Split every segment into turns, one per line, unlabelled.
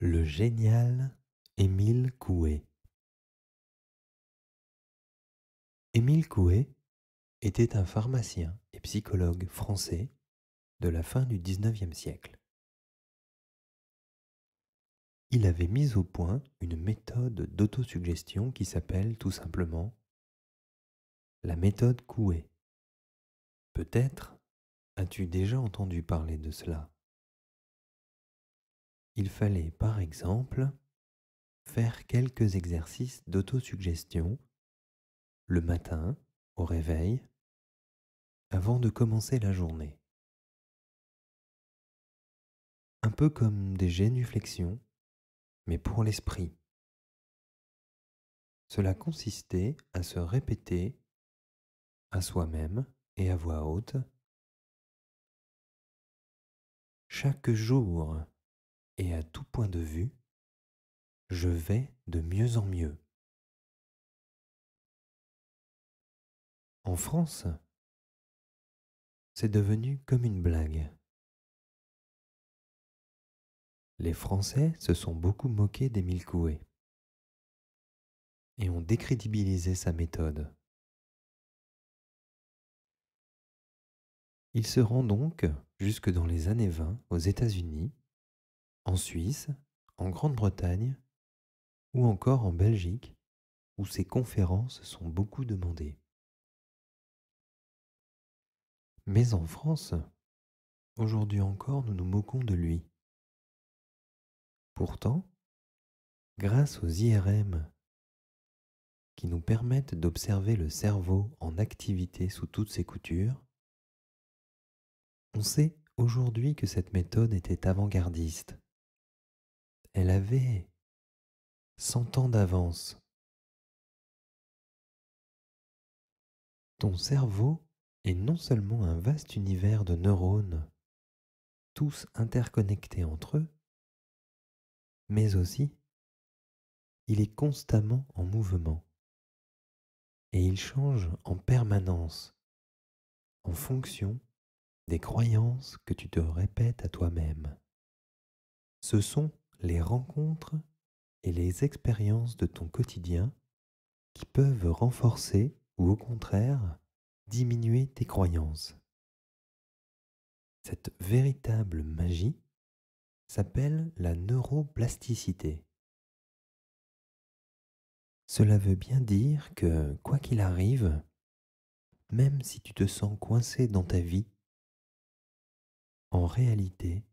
Le génial Émile Coué. Émile Coué était un pharmacien et psychologue français de la fin du XIXe siècle. Il avait mis au point une méthode d'autosuggestion qui s'appelle tout simplement la méthode Coué. Peut-être as-tu déjà entendu parler de cela. Il fallait par exemple faire quelques exercices d'autosuggestion le matin au réveil avant de commencer la journée. Un peu comme des génuflexions, mais pour l'esprit. Cela consistait à se répéter à soi-même et à voix haute: chaque jour et à tout point de vue, je vais de mieux en mieux. En France, c'est devenu comme une blague. Les Français se sont beaucoup moqués d'Émile Coué et ont décrédibilisé sa méthode. Il se rend donc jusque dans les années 20 aux États-Unis, en Suisse, en Grande-Bretagne ou encore en Belgique, où ses conférences sont beaucoup demandées. Mais en France, aujourd'hui encore, nous nous moquons de lui. Pourtant, grâce aux IRM qui nous permettent d'observer le cerveau en activité sous toutes ses coutures, on sait aujourd'hui que cette méthode était avant-gardiste. Elle avait 100 ans d'avance. Ton cerveau est non seulement un vaste univers de neurones, tous interconnectés entre eux, mais aussi il est constamment en mouvement et il change en permanence en fonction des croyances que tu te répètes à toi-même. Ce sont les rencontres et les expériences de ton quotidien qui peuvent renforcer ou au contraire diminuer tes croyances. Cette véritable magie s'appelle la neuroplasticité. Cela veut bien dire que, quoi qu'il arrive, même si tu te sens coincé dans ta vie, en réalité,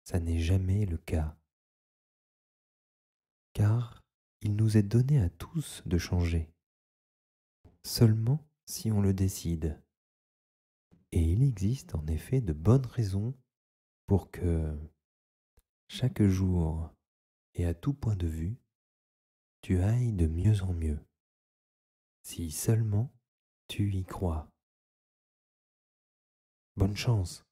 ça n'est jamais le cas. Car il nous est donné à tous de changer, seulement si on le décide. Et il existe en effet de bonnes raisons pour que chaque jour et à tout point de vue, tu ailles de mieux en mieux, si seulement tu y crois. Bonne chance!